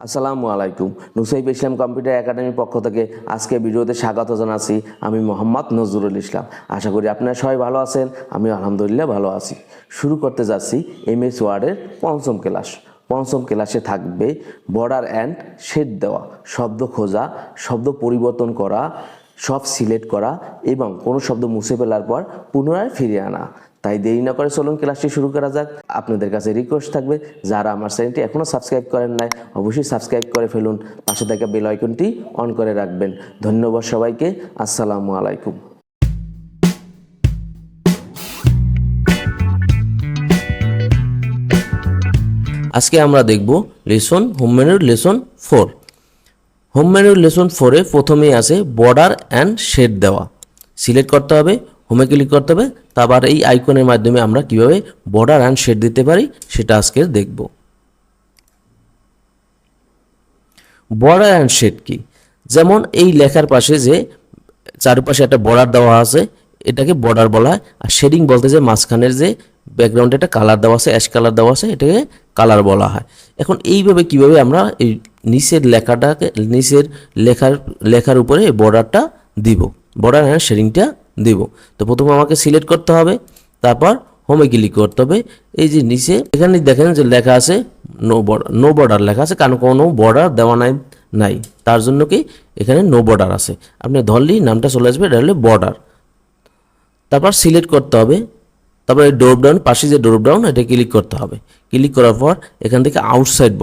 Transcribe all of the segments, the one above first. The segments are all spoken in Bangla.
আসসালামু আলাইকুম। নুসাইব ইসলাম কম্পিউটার একাডেমির পক্ষ থেকে আজকে ভিডিওতে স্বাগত জানাচ্ছি। আমি মোহাম্মদ নজরুল ইসলাম। আশা করি আপনারা সবাই ভালো আছেন। আমি আলহামদুলিল্লাহ ভালো আছি। শুরু করতে যাচ্ছি এমএস ওয়ার্ডের পঞ্চম ক্লাস। পঞ্চম ক্লাসে থাকবে বর্ডার অ্যান্ড শেড দেওয়া, শব্দ খোঁজা, শব্দ পরিবর্তন করা, সব সিলেক্ট করা এবং কোনো শব্দ মুছে ফেলার পর পুনরায় ফিরিয়ে আনা। তাই দেরি না করে চলুন ক্লাসটি শুরু করা যাক। আপনাদের কাছে রিকোয়েস্ট থাকবে, যারা আমার চ্যানেলটি এখনও সাবস্ক্রাইব করেন নাই অবশ্যই সাবস্ক্রাইব করে ফেলুন, পাশে থাকা বেল আইকনটি অন করে রাখবেন। ধন্যবাদ সবাইকে। আসসালামু আলাইকুম। আজকে আমরা দেখব হোম মেনুর লেসন 4। হোম মেনুর লেসন 4-এ প্রথমেই আছে বর্ডার অ্যান্ড শেড দেওয়া। সিলেক্ট করতে হবে, হোমে ক্লিক করতে হবে, তারপর এই আইকনের মাধ্যমে আমরা কিভাবে বর্ডার অ্যান্ড শেড দিতে পারি সেটা আজকে দেখব। বর্ডার অ্যান্ড শেড কি? যেমন এই লেখার পাশে যে চারপাশে একটা বর্ডার দেওয়া আছে এটাকে বর্ডার বলা হয়, আর শেডিং বলতে যে মাঝখানের যে ব্যাকগ্রাউন্ডে একটা কালার দেওয়া আছে, অ্যাশ কালার দেওয়া আছে, এটাকে কালার বলা হয়। এখন এইভাবে কিভাবে আমরা এই নিচের লেখাটাকে লেখার উপরে বর্ডারটা দিব, বর্ডার অ্যান্ড শেডিংটা দিব। তো প্রথমে আমাকে সিলেক্ট করতে হবে, তারপর হোমে ক্লিক করতে হবে। এই যে নিচে এখানে দেখেন যে লেখা আছে নো বর্ডার লেখা আছে, কারণ কোনো বর্ডার দেওয়া নাই, তার জন্য কি এখানে নো বর্ডার আছে। আপনি ধরলেই নামটা চলে আসবে, এটা হলে বর্ডার। তারপর সিলেক্ট করতে হবে, তারপর এই ড্রপ ডাউন পাশে যে ড্রপ ডাউন এটা ক্লিক করতে হবে। ক্লিক করার পর এখান থেকে আউটসাইড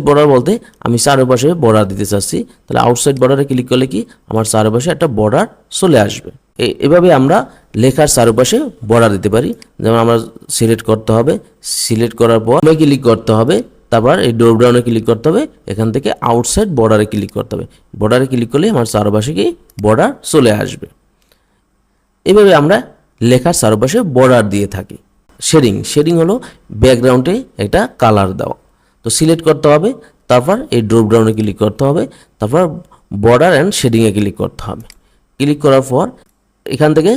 বর্ডার বলতে আমি চারপাশে বর্ডার দিতে চাচ্ছি, তাহলে আউটসাইড বর্ডারে ক্লিক করলে কি আমার চারপাশে একটা বর্ডার চলে আসবে। এভাবে আমরা লেখার চারপাশে বর্ডার দিতে পারি। যেমন আমরা সিলেক্ট করতে হবে, সিলেক্ট করার পর ক্লিক করতে হবে, তারপর এই ড্রপ ডাউনে ক্লিক করতে হবে, এখান থেকে আউটসাইড বর্ডারে ক্লিক করতে হবে। বর্ডারে ক্লিক করলে আমার চারপাশে কি বর্ডার চলে আসবে। এভাবে আমরা লেখার চারপাশে বর্ডার দিয়ে থাকি। শেডিং হলো ব্যাকগ্রাউন্ডে একটা কালার দেওয়া। তো সিলেক্ট করতে হবে, তারপর এই ড্রপ ডাউনে ক্লিক করতে হবে, তারপর বর্ডার অ্যান্ড শেডিংয়ে ক্লিক করতে হবে। ক্লিক করার পর এখান থেকে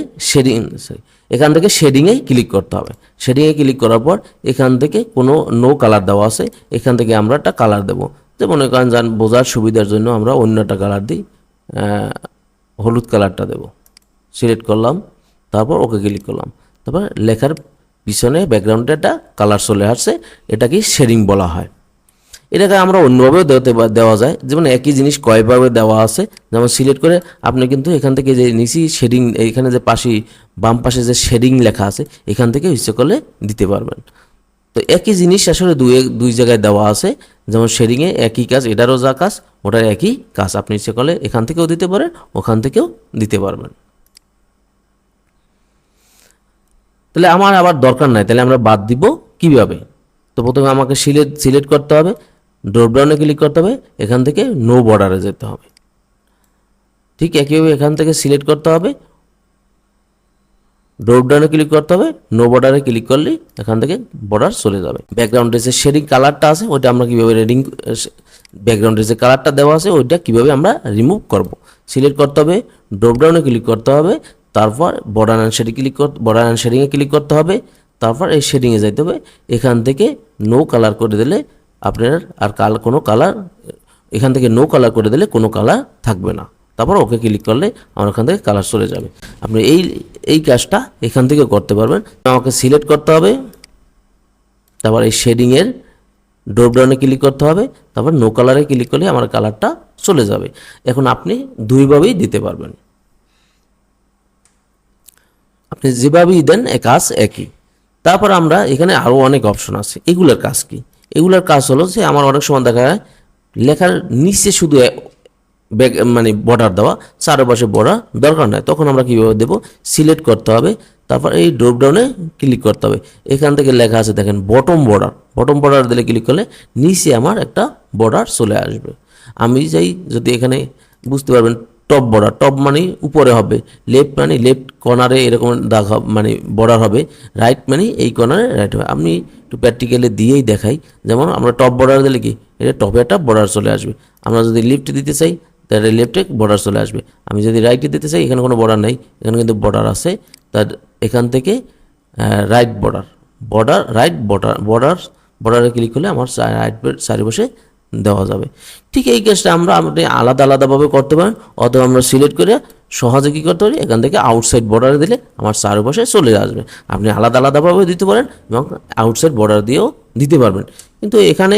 শেডিংয়ে ক্লিক করতে হবে। শেডিংয়ে ক্লিক করার পর এখান থেকে কোনো নো কালার দেওয়া আছে, এখান থেকে আমরা একটা কালার দেবো। যে মনে করেন বোঝার সুবিধার জন্য আমরা অন্য একটা কালার দিই, হলুদ কালারটা দেব। সিলেক্ট করলাম, তারপর ওকে ক্লিক করলাম, তারপর লেখার পিছনে ব্যাকগ্রাউন্ডে একটা কালার চলে আসছে, এটাকে শেডিং বলা হয়। এটাকে আমরা অন্যভাবেও দেওয়া যায়, যেমন একই জিনিস কয়ভাবে দেওয়া আছে। যেমন সিলেক্ট করে আপনি কিন্তু এখান থেকে যে নিচি শেডিং, এখানে যে বাম পাশে যে শেডিং লেখা আছে এখান থেকে ইচ্ছে করলে দিতে পারবেন। তো একই জিনিস আসলে দুই জায়গায় দেওয়া আছে। যেমন শেডিংয়ে একই কাজ, এটারও যা কাজ ওটার একই কাজ, আপনি ইচ্ছে করলে এখান থেকেও দিতে পারেন, ওখান থেকেও দিতে পারবেন। তাহলে আমার আবার দরকার নাই, তাহলে আমরা বাদ দিব কিভাবে? তো প্রথমে আমাকে সিলেক্ট করতে হবে, ড্রপ ডাউনে ক্লিক করতে হবে, এখান থেকে নো বর্ডারে যেতে হবে। ঠিক একইভাবে এখান থেকে সিলেক্ট করতে হবে, ড্রপ ডাউনে ক্লিক করতে হবে, নো বর্ডারে ক্লিক করলেই এখান থেকে বর্ডার চলে যাবে। ব্যাকগ্রাউন্ডে যে শেডিং কালারটা আছে ওইটা আমরা কীভাবে ব্যাকগ্রাউন্ডে যে কালারটা দেওয়া আছে ওইটা কীভাবে আমরা রিমুভ করব। সিলেক্ট করতে হবে, ড্রপ ডাউনে ক্লিক করতে হবে, তারপর বর্ডার অ্যান্ড শেডিংয়ে ক্লিক করতে হবে, তারপর এই শেডিংয়ে যেতে হবে। এখান থেকে নো কালার করে দিলে আপনার আর কোনো কালার, এখান থেকে নো কালার করে দিলে কোনো কালার থাকবে না। তারপর ওকে ক্লিক করলে আমার ওখান থেকে কালার চলে যাবে। আপনি এই কাজটা এখান থেকে করতে পারবেন। আমাকে সিলেক্ট করতে হবে, তারপর এই শেডিংয়ের ড্রপ ডাউনে ক্লিক করতে হবে, তারপর নো কালারে ক্লিক করলে আমার কালারটা চলে যাবে। এখন আপনি দুইভাবেই দিতে পারবেন, আপনি যেভাবেই দেন কাজ একই। তারপর আমরা এখানে আরও অনেক অপশন আছে। এগুলোর কাজ কি? এগুলোর কাজ হলো যে আমার অনেক সময় দেখা যায় লেখার নিচে শুধু বর্ডার দেওয়া, চারপাশে বর্ডার দরকার নাই, তখন আমরা কীভাবে দেবো? সিলেক্ট করতে হবে, তারপর এই ড্রপ ডাউনে ক্লিক করতে হবে। এখান থেকে লেখা আছে দেখেন বটম বর্ডার দিলে ক্লিক করলে নিচে আমার একটা বর্ডার চলে আসবে। আমি যদি এখানে বুঝতে পারবেন টপ মানে উপরে হবে, লেফট মানে লেফট কর্নারে এরকম দাগ বর্ডার হবে, রাইট মানে এই কর্নারে রাইট হবে। আমি একটু প্র্যাকটিক্যালি দিয়েই দেখাই। যেমন আমরা টপ বর্ডার দিলে কি এটা টপে একটা বর্ডার চলে আসবে। আমরা যদি লেফট দিতে চাই তাহলে লেফটে বর্ডার চলে আসবে। আমি যদি রাইটে দিতে চাই, এখানে কোনো বর্ডার নেই, এখানে কিন্তু বর্ডার আছে, তার এখান থেকে রাইট বর্ডারে ক্লিক করলে আমার চারিপাশে দেওয়া যাবে। ঠিক এই কাজটা আপনি আলাদা আলাদাভাবে করতে পারেন, অথবা আমরা সিলেক্ট করে সহজে কী করতে পারি, এখান থেকে আউটসাইড বর্ডারে দিলে আমার চারপাশে চলে আসবে। আপনি আলাদা আলাদাভাবেও দিতে পারেন এবং আউটসাইড বর্ডার দিয়েও দিতে পারবেন। কিন্তু এখানে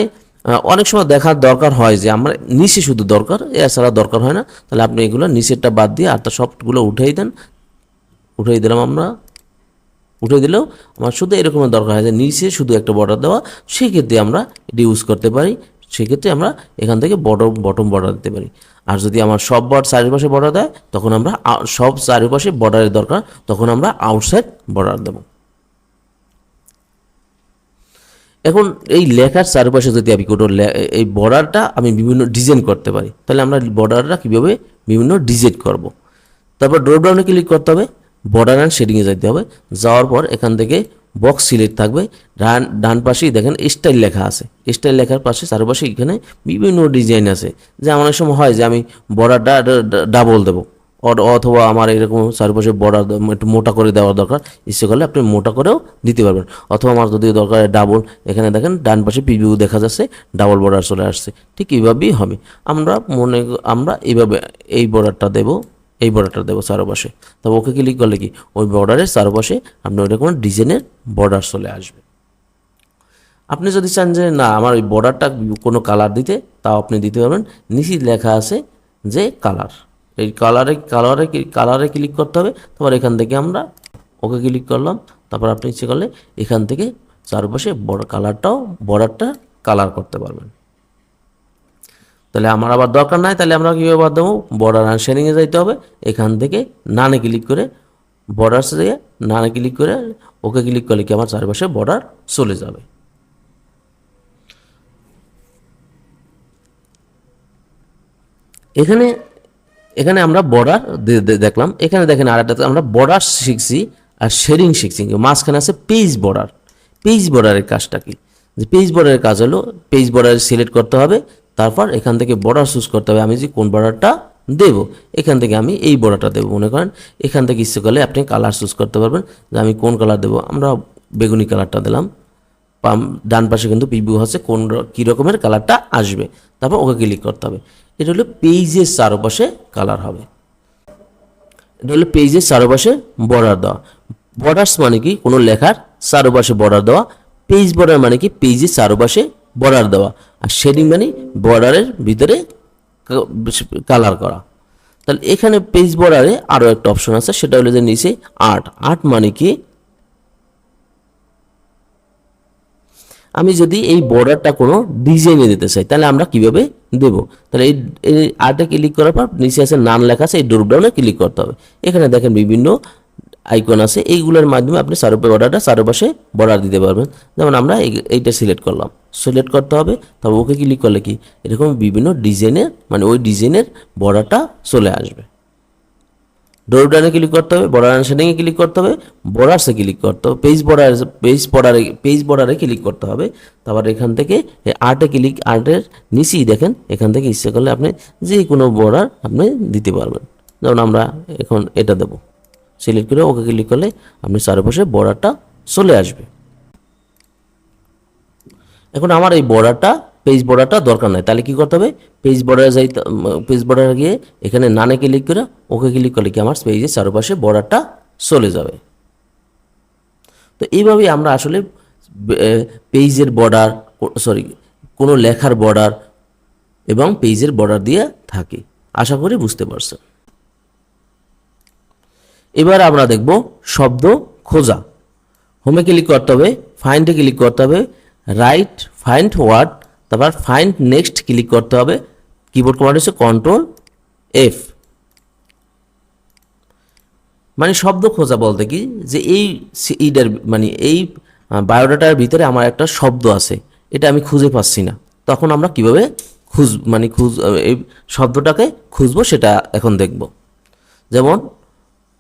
অনেক সময় দেখার দরকার হয় যে আমরা নিচে শুধু দরকার, এছাড়া দরকার হয় না। তাহলে আপনি এগুলো নিচেরটা বাদ দিয়ে আর তার সবগুলো উঠেই দেন, উঠেই দিলাম আমরা, উঠে দিলেও আমার শুধু এরকমের দরকার হয় যে নিচে শুধু একটা বর্ডার দেওয়া, সেক্ষেত্রে আমরা এটি ইউজ করতে পারি। সেক্ষেত্রে আমরা এখান থেকে বটম বর্ডার দিতে পারি। আর যদি আমার সব চারিপাশে বর্ডার দেয়, তখন আমরা সব চারিপাশে বর্ডারের দরকার, তখন আমরা আউটসাইড বর্ডার দেব। এখন এই লেখার চারপাশে যদি আমি কোনো এই বর্ডারটা আমি বিভিন্ন ডিজাইন করতে পারি, তাহলে আমরা বর্ডারটা কীভাবে বিভিন্ন ডিজাইন করব। তারপর ড্রপডাউনে ক্লিক করতে হবে, বর্ডার অ্যান্ড শেডিংয়ে যেতে হবে। যাওয়ার পর এখান থেকে বক্স সিলেক্ট থাকবে, ডান পাশেই দেখেন স্টাইল লেখা আছে। স্টাইল লেখার পাশে চারপাশে এখানে বিভিন্ন ডিজাইন আছে। যে অনেক সময় হয় যে আমি বর্ডারটা ডাবল দেবো, অথবা আমার এরকম চারপাশে বর্ডার একটু মোটা করে দেওয়ার দরকার, ইচ্ছে করলে আপনি মোটা করেও দিতে পারবেন। অথবা আমার যদি দরকার ডাবল, এখানে দেখেন ডান পাশে প্রিভিউ দেখা যাচ্ছে, ডাবল বর্ডার চলে আসছে। ঠিক এইভাবেই হবে। আমরা এইভাবে এই বর্ডারটা দেবো, এই বর্ডারটা দেবো চারপাশে। তবে ওকে ক্লিক করলে কি ওই বর্ডারের চারপাশে আপনি ওইটা কোনো ডিজাইনের বর্ডার চলে আসবে। আপনি যদি চান যে না আমার ওই বর্ডারটা কোনো কালার দিতে, তাও আপনি দিতে পারবেন। নিচে লেখা আছে যে কালার, এই কালারে ক্লিক করতে হবে। তারপর এখান থেকে আমরা ওকে ক্লিক করলাম। তারপর আপনি ইচ্ছে করলে এখান থেকে চারপাশে বর্ডারটা কালার করতে পারবেন। তাহলে আমার আবার দরকার নাই, তাহলে আমরা কীভাবে বাদ দেবো, বর্ডার অ্যান্ড শেডিংয়ে যাইতে হবে। এখান থেকে নানে ক্লিক করে বর্ডার থেকে নানে ক্লিক করে ওকে ক্লিক করলে কি আমার চারপাশে বর্ডার চলে যাবে। এখানে আমরা বর্ডার দেখলাম। এখানে দেখেন আরেকটা আমরা বর্ডার শিখছি আর শেডিং শিখছি। মাঝখানে আছে পেজ বর্ডার। পেজ বর্ডারের কাজটা কি, যে পেজ বর্ডারের কাজ হলো পেজ বর্ডার সিলেক্ট করতে হবে। তারপর এখান থেকে বর্ডার চুজ করতে হবে, আমি যে কোন বর্ডারটা দেব। এখান থেকে আমি এই বর্ডারটা দেবো। মনে করেন এখান থেকে ইচ্ছে করলে আপনি কালার চুজ করতে পারবেন যে আমি কোন কালার দেবো। আমরা বেগুনি কালারটা দিলাম। ডান পাশে কিন্তু প্রিভিউ আছে কী রকমের কালারটা আসবে। তারপর ওকে ক্লিক করতে হবে। এটা হলো পেজের চারপাশে কালার হবে। এটা হলো পেজের চারপাশে বর্ডার দেওয়া। বর্ডার্স মানে কি কোনো লেখার চারপাশে বর্ডার দেওয়া। পেজ বর্ডার মানে কি পেজের চারপাশে বর্ডার দেওয়া। আর শেডিং মানে বর্ডারের ভিতরে কালার করা। তাহলে এখানে পেজ বর্ডারে আরও একটা অপশন আছে, সেটা হলো যে নিচে আর্ট মানে কি আমি যদি এই বর্ডারটা কোনো ডিজাইনে দিতে চাই, তাহলে আমরা কিভাবে দেব। তাহলে এই আর্টে ক্লিক করার পর নিচে আছে নাম লেখা আছে, এই ড্রপডাউনে ক্লিক করতে হবে। এখানে দেখেন বিভিন্ন আইকন আছে, এইগুলোর মাধ্যমে আপনি চারপাশে বর্ডার দিতে পারবেন। যেমন আমরা এইটা সিলেক্ট করলাম, সিলেক্ট করতে হবে। তবে ওকে ক্লিক করলে কি এরকম বিভিন্ন ডিজাইনের মানে ওই ডিজাইনের বর্ডারটা চলে আসবে। ড্রপডাউনে ক্লিক করতে হবে, বর্ডার অ্যান্ড শেডিংয়ে ক্লিক করতে হবে, বর্ডারসে ক্লিক করতে হবে, পেজ বর্ডারে ক্লিক করতে হবে। তারপর এখান থেকে আর্টের নিচেই দেখেন এখান থেকে ইচ্ছে করলে আপনি যে কোনো বর্ডার আপনি দিতে পারবেন। যেমন আমরা এখন এটা দেবো, সিলেক্ট করে ওকে ক্লিক করলে আপনি চারপাশে বর্ডারটা চলে আসবে। এখন আমার এই পেজ বর্ডারটা দরকার নাই, তাহলে কি করতে হবে, পেজ বর্ডারে গিয়ে এখানে নানে ক্লিক করে ওকে ক্লিক করলে কি আমার পেজের চারপাশে বর্ডারটা চলে যাবে। তো এইভাবেই আমরা আসলে পেজের বর্ডার কোনো লেখার বর্ডার এবং পেজের বর্ডার দিয়ে থাকি। আশা করি বুঝতে পারছেন। এবার আমরা দেখব শব্দ খোঁজা। হোমে ক্লিক করতে হবে, ফাইন্ডে ক্লিক করতে হবে, রাইট ফাইন্ড ওয়ার্ড, তারপর ফাইন্ড নেক্সট ক্লিক করতে হবে। কিবোর্ড কমান্ড হচ্ছে Ctrl+F। মানে শব্দ খোঁজা বলতে কি যে এইটার মানে এই বায়োডাটার ভিতরে আমার একটা শব্দ আছে, এটা আমি খুঁজে পাচ্ছি না। তখন আমরা কিভাবে এই শব্দটাকে খুঁজবো সেটা এখন দেখব। যেমন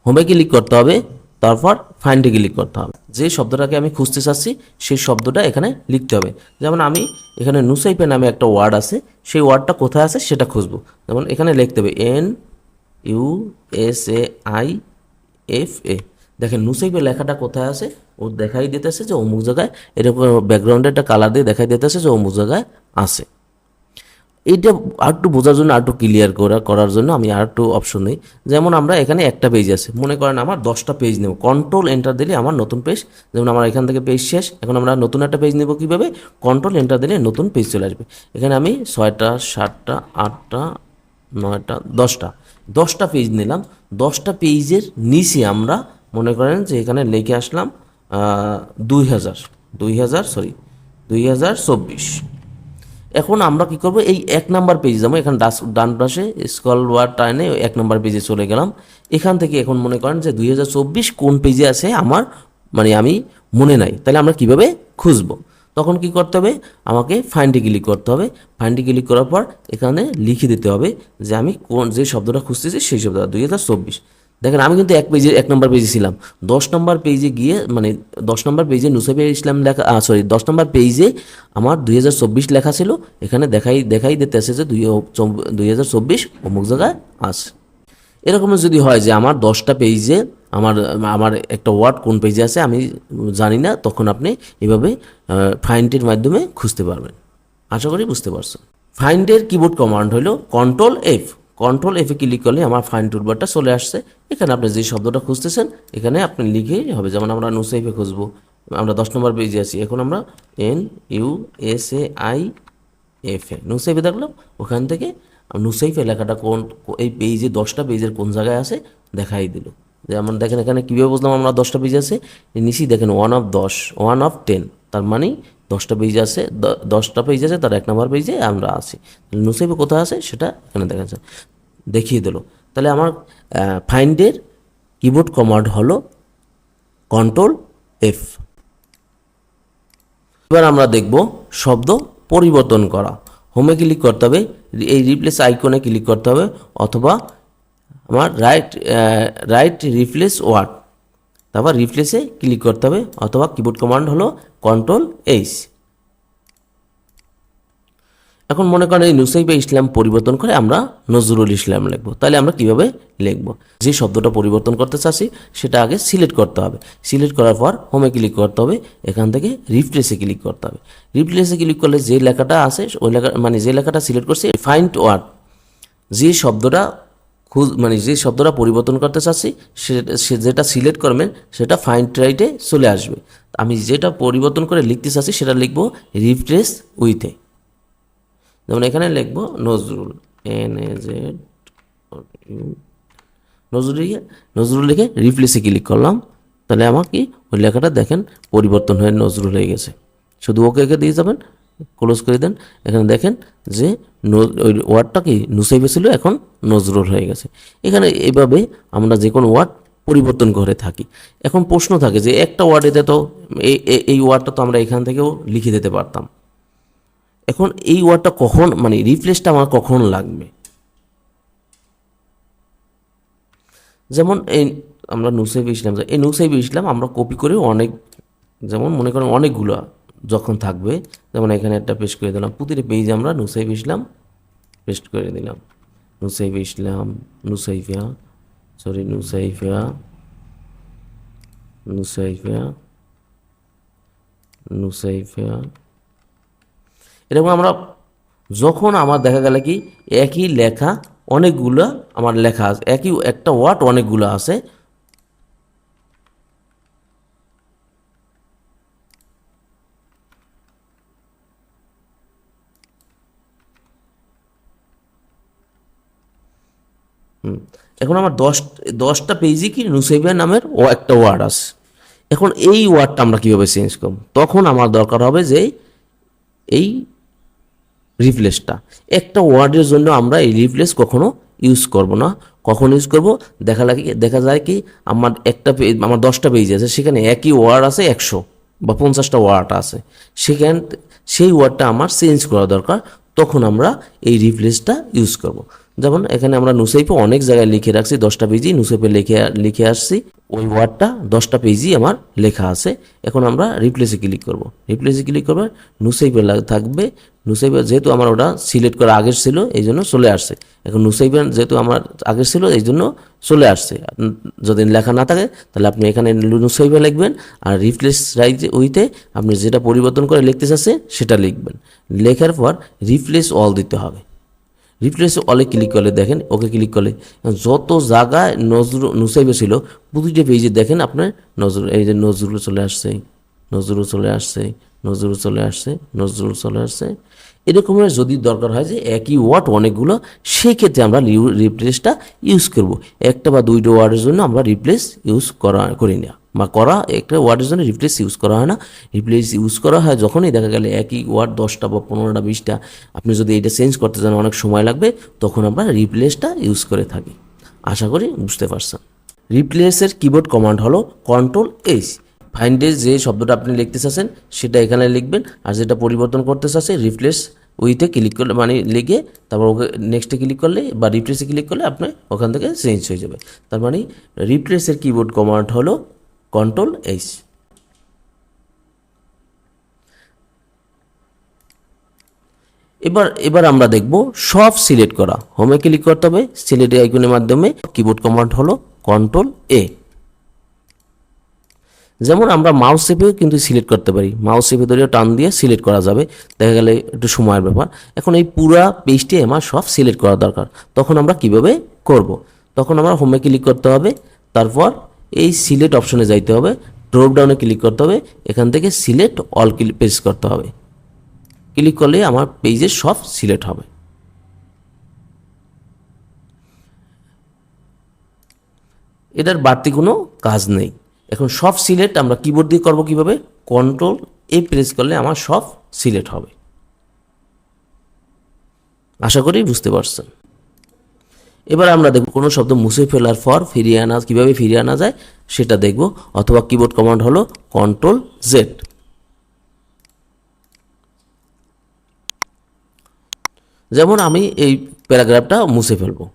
হোমে ক্লিক করতে হবে, তারপর ফাইন্ডে ক্লিক করতে হবে। যে শব্দটাকে আমি খুঁজতে চাচ্ছি সেই শব্দটা এখানে লিখতে হবে। যেমন আমি এখানে নুসাইফে নামে একটা ওয়ার্ড আছে, সেই ওয়ার্ডটা কোথায় আছে সেটা খুঁজবো। যেমন এখানে লিখতে হবে NUSAIFA। দেখেন নুসাইফে লেখাটা কোথায় আছে, ও দেখাই দিতেছে যে অমুক জায়গায়, এরকম ব্যাকগ্রাউন্ডে একটা কালার দিয়ে দেখাই দিতেছে যে অমুক জায়গায় আছে। এইটা আর একটু বোঝার জন্য আর একটু ক্লিয়ার করার জন্য আমি আর একটু অপশন নিই। যেমন আমরা এখানে একটা পেজ আছে, মনে করেন আমার 10টা পেজ নেব, কন্ট্রোল এন্টার দিলে আমার নতুন পেজ, যেমন আমার এখান থেকে পেজ শেষ, এখন আমরা নতুন একটা পেজ নেব কীভাবে, কন্ট্রোল এন্টার দিলে নতুন পেজ চলে আসবে। এখানে আমি 6টা 7টা 8টা 9টা 10টা পেজ নিলাম। 10টা পেজের নিচে আমরা মনে করেন যে এখানে লিখে আসলাম 2024। এখন আমরা কি করব, এই 1 নাম্বার পেজ যাবো, এখানে ডান পাশে স্ক্রল বার টাইনে 1 নাম্বার পেজে চলে গেলাম। এখান থেকে এখন মনে করেন যে 2024 কোন পেজে আছে আমার মানে আমি মনে নাই, তাহলে আমরা কিভাবে খুঁজবো, তখন কি করতে হবে, আমাকে ফাইন্ডে ক্লিক করতে হবে। ফাইন্ডে ক্লিক করার পর এখানে লিখে দিতে হবে যে আমি কোন যে শব্দটা খুঁজতেছি সেই শব্দটা 2024। দেখেন আমি কিন্তু 1 নম্বর পেজে ছিলাম, 10 নম্বর পেজে গিয়ে মানে 10 নম্বর পেজে নুসাইবে ইসলাম লেখা 10 নম্বর পেজে আমার 2024 লেখা ছিল। এখানে দেখাই দিতে আছে যে 2024 অমুক জায়গায় আছে। এরকম যদি হয় যে আমার 10টা পেজে আমার আমার একটা ওয়ার্ড কোন পেজে আছে আমি জানি না, তখন আপনি এভাবে ফাইন্ডের মাধ্যমে খুঁজতে পারবেন। আশা করি বুঝতে পারছেন। ফাইন্ডের কিবোর্ড কমান্ড হলো কন্ট্রোল এফ। কন্ট্রোল এফে ক্লিক করলে আমার ফাইন্ড টুলবারটা চলে আসছে। এখানে আপনি যে শব্দটা খুঁজতেছেন এখানে আপনি লিখেই হবে। যেমন আমরা নুসাইফে খুঁজবো, আমরা 10 নম্বর পেজে আছি, এখন আমরা NUSAIF নুসাইফে দেখলাম, ওখান থেকে নুসাইফে লেখাটা কোন এই পেজে 10টা পেজের কোন জায়গায় আছে দেখাই দিল। যেমন দেখেন এখানে কীভাবে বুঝলাম আমরা 10টা পেজ আছে, নিচেই দেখেন 1 of 10 1 of 10, তার মানে 10টা পেজ আছে, 10টা পেজ আছে, তার 1 নম্বর পেজে আমরা আছি। নুসাইফে কোথায় আছে সেটা এখানে দেখা যাচ্ছে, দেখিয়ে দিল। তাহলে আমার ফাইন্ডের কিবোর্ড কমান্ড হলো কন্ট্রোল এফ। এবার আমরা দেখব শব্দ পরিবর্তন করা। হোমে ক্লিক করতে হবে, এই রিপ্লেস আইকনে ক্লিক করতে হবে, অথবা আমার রাইট রিপ্লেস ওয়ার্ড, তারপর রিপ্লেসে ক্লিক করতে হবে, অথবা কিবোর্ড কমান্ড হলো কন্ট্রোল এইচ। এখন মনে করেন এই নুসাইবে ইসলাম পরিবর্তন করে আমরা নজরুল ইসলাম লিখবো, তাহলে আমরা কিভাবে লিখবো, যে শব্দটা পরিবর্তন করতে চাচ্ছি সেটা আগে সিলেক্ট করতে হবে। সিলেক্ট করার পর হোমে ক্লিক করতে হবে, এখান থেকে রিপ্লেসে ক্লিক করতে হবে। রিপ্লেসে ক্লিক করলে যে লেখাটা আছে ওই লেখা মানে যে লেখাটা সিলেক্ট করছি ফাইন্ড ওয়ার্ড, যে শব্দটা মানে যে শব্দটা পরিবর্তন করতে চাচ্ছি সে যেটা সিলেক্ট করবেন সেটা ফাইন্ড রাইটে চলে আসবে। আমি যেটা পরিবর্তন করে লিখতে চাচ্ছি সেটা লিখবো রিপ্লেস উইথে। যেমন এখানে লিখবো নজরুল, NAZ নজরুল লিখে রিপ্লেসে ক্লিক করলাম, তাহলে আমার কি ওই লেখাটা দেখেন পরিবর্তন হয়ে নজরুল হয়ে গেছে। শুধু ওকে দিয়ে যাবেন, ক্লোজ করে দেন। এখানে দেখেন যে ওই ওয়ার্ডটা কি নুসাইবে ছিল এখন নজরুল হয়ে গেছে। এখানে এইভাবে আমরা যে কোনো ওয়ার্ড পরিবর্তন করে থাকি। এখন প্রশ্ন থাকে যে একটা ওয়ার্ডেতে তো এই ওয়ার্ডটা তো আমরা এখান থেকেও লিখে দিতে পারতাম, এখন এই ওয়ার্ডটা কখন মানে রিপ্লেসটা আমার কখন লাগবে। যেমন এই আমরা নুসাইবে ইসলাম, এই নুসাইবে ইসলাম আমরা কপি করে অনেক, যেমন মনে করেন অনেকগুলো যখন থাকবে, যেমন এখানে একটা পেস্ট করে দিলাম, প্রতিটা পেজে আমরা নুসাইবে ইসলাম পেস্ট করে দিলাম। নুসাইবে ইসলাম, নুসাইফিয়া এরকম আমরা যখন আমার দেখা গেল কি একই লেখা অনেকগুলো আমার লেখা আছে, একই একটা ওয়ার্ড অনেকগুলো আছে, এখন আমার 10টা পেজে কি নুসাইবিয়া নামের একটা ওয়ার্ড আছে। এখন এই ওয়ার্ডটা আমরা কীভাবে চেঞ্জ করব, তখন আমার দরকার হবে যে এই রিপ্লেসটা। একটা ওয়ার্ডের জন্য আমরা এই রিপ্লেস কখনো ইউজ করব না। কখন ইউজ করব, দেখা যায় কি আমার একটা পেজ, আমার 10টা পেজ আছে, সেখানে একই ওয়ার্ড আছে 100 বা 50টা ওয়ার্ড আছে, সেই ওয়ার্ডটা আমার চেঞ্জ করা দরকার, তখন আমরা এই রিপ্লেসটা ইউজ করব। যেমন এখানে আমরা নুসাইফে অনেক জায়গায় লিখে রাখছি, 10টা পেজই নুসাইফে লিখে আসছি, ওই ওয়ার্ডটা 10টা পেজই আমার লেখা আছে। এখন আমরা রিপ্লেসে ক্লিক করব, রিপ্লেসে ক্লিক করবে নুসাইফে থাকবে। নুসাইফে যেহেতু আমার ওটা সিলেক্ট করা আগের ছিল এই জন্য চলে আসছে, এখন নুসাইফে যেহেতু আমার আগের ছিল এই জন্য চলে আসছে। যদি লেখা না থাকে তাহলে আপনি এখানে নুসাইফে লিখবেন, আর রিপ্লেস রাইট উইথে আপনি যেটা পরিবর্তন করে লিখতে চাচ্ছেন সেটা লিখবেন। লেখার পর রিপ্লেস অল দিতে হবে। রিপ্লেস অলে ক্লিক করলে দেখেন, ওকে ক্লিক করলে যত জায়গায় নুসাইবে ছিল প্রতিটা পেজে দেখেন আপনার নজরুল, এই যে নজরুল চলে আসছে, নজরুল চলে আসছে, নজরুল চলে আসছে, নজরুল চলে আসছে। এরকমের যদি দরকার হয় যে একই ওয়ার্ড অনেকগুলো, সেক্ষেত্রে আমরা রিপ্লেসটা ইউজ করব। একটা বা দুইটা ওয়ার্ডের জন্য আমরা রিপ্লেস ইউজ করি না, বা একটা ওয়ার্ডের জন্য রিপ্লেস ইউজ করা হয় না। রিপ্লেস ইউজ করা হয় যখনই দেখা গেলে একই ওয়ার্ড 10টা বা 15টা 20টা, আপনি যদি এটা চেঞ্জ করতে চান অনেক সময় লাগবে, তখন আমরা রিপ্লেসটা ইউজ করে থাকি। আশা করি বুঝতে পারছেন। রিপ্লেসের কিবোর্ড কমান্ড হলো Ctrl+H। ফাইন্ডে যে শব্দটা আপনি লিখতে চাচ্ছেন সেটা এখানে লিখবেন, আর যেটা পরিবর্তন করতে চাচ্ছেন রিপ্লেস উইথে ক্লিক করলে, মানে লিখে তারপর ওকে নেক্সটে ক্লিক করলে বা রিপ্লেসে ক্লিক করলে আপনি ওখান থেকে চেঞ্জ হয়ে যাবে। তার মানে রিপ্লেসের কিবোর্ড কমান্ড হলো Ctrl+H। এবার আমরা দেখব সব সিলেক্ট করা। হোমে ক্লিক করতে হবে, সিলেক্ট আইকনের মাধ্যমে কিবোর্ড কমান্ড হলো Ctrl+A। যেমন আমরা মাউস চেপেও কিন্তু সিলেক্ট করতে পারি, মাউস চেপে ধরে টান দিয়ে সিলেক্ট করা যাবে, দেখা গেলে একটু সময়ের ব্যাপার। এখন এই পুরা পেজটি আমার সব সিলেক্ট করা দরকার, তখন আমরা কিভাবে করব? তখন আমরা হোমে ক্লিক করতে হবে, তারপর এই সিলেক্ট অপশনে যাইতে হবে, ড্রপ ডাউনে ক্লিক করতে হবে, এখান থেকে সিলেক্ট অল প্রেস করতে হবে। ক্লিক করলে আমার পেজে সব সিলেক্ট হবে। এটার বাড়তি কোনো কাজ নেই। এখন সব সিলেক্ট আমরা কিবোর্ড দিয়ে করব কিভাবে? Ctrl+A প্রেস করলে আমার সব সিলেক্ট হবে। আশা করি বুঝতে পারছেন। এবার আমরা দেখব কোনো শব্দ মুছে ফেলার পর কিভাবে ফিরিয়ে আনা যায় সেটা দেখব, অথবা কিবোর্ড কমান্ড হলো Ctrl+Z। যেমন আমি এই প্যারাগ্রাফটা মুছে ফেলবো,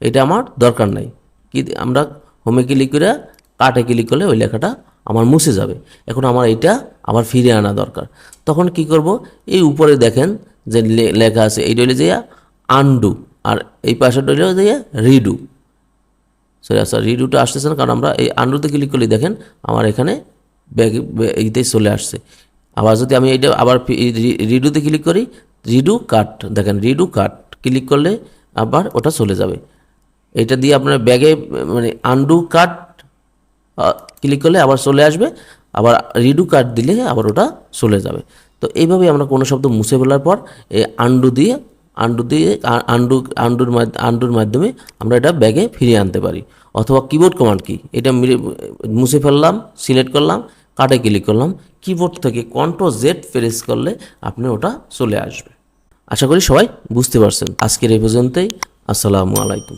এটা আমার দরকার নাই, কি আমরা হোমে ক্লিক করে কাটে ক্লিক করলে ওই লেখাটা আমার মুছে যাবে। এখন আমার এটা আবার ফিরে আনা দরকার, তখন কি করব? এই উপরে দেখেন যে লেখা আছে, এইটা হলে যে আনডু, আর এই পাশেটা হলে যে রিডু। সরি আচ্ছা, রিডুটা আসতেছে না, কারণ আমরা এই আনডুতে ক্লিক করলে দেখেন আমার এখানে এইতে চলে আসছে। আবার যদি আমি এইটা আবার রিডুতে ক্লিক করি, রিডু কাট, দেখেন রিডু কাট ক্লিক করলে আবার ওটা চলে যাবে। এটা দিয়ে আপনার ব্যাগে মানে আনডু কাট ক্লিক করলে আবার চলে আসবে, আবার রিডু কাট দিলে আবার ওটা চলে যাবে। তো এইভাবে আমরা কোনো শব্দ মুছে ফেলার পর এই আন্ডুর মাধ্যমে আমরা এটা ব্যাগে ফিরিয়ে আনতে পারি। অথবা কিবোর্ড কমান্ড কি, এটা মুছে ফেললাম, সিলেক্ট করলাম, কাটে ক্লিক করলাম, কিবোর্ড থেকে Ctrl+Z প্রেস করলে আপনি ওটা চলে আসবে। আশা করি সবাই বুঝতে পারছেন। আজকের এই পর্যন্তই। আসসালামু আলাইকুম।